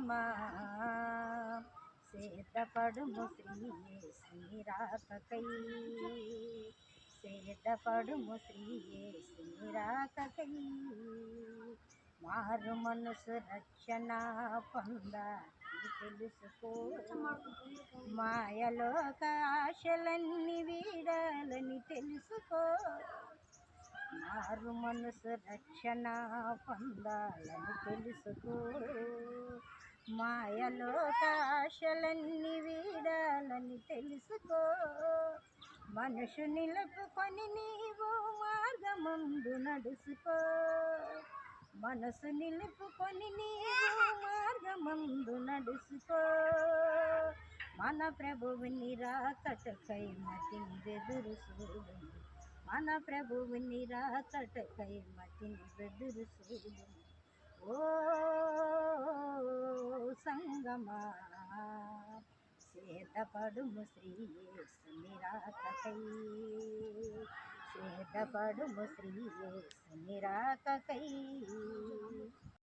సంగమా సేదపడుము శ్రీయేసుని రాకకై సేదపడుము శ్రీయేసుని రాకకై మారు మనసు రక్షణ పొందాలని తెలుసుకో మాయలోక ఆశలన్నీ వీడాలని తెలుసుకో మారు మనసు రక్షణ పొందాలని తెలుసుకో మాయలోక ఆశలన్నీ వీడాలని తెలుసుకో మనసు నిలుపుకొని నీవు మార్గమందు నడుచుకో మనసు నిలుపుకొని నీవు మార్గమందు నడుచుకో మన ప్రభువుని రాకటకై మతిని వెదురు చూడు మన ప్రభువుని రాకటకై మతిని వెదురు చూడు ఓ సంగమా సేదపడుము శ్రీయేసుని రాకకై సేదపడుము శ్రీయేసుని రాకకై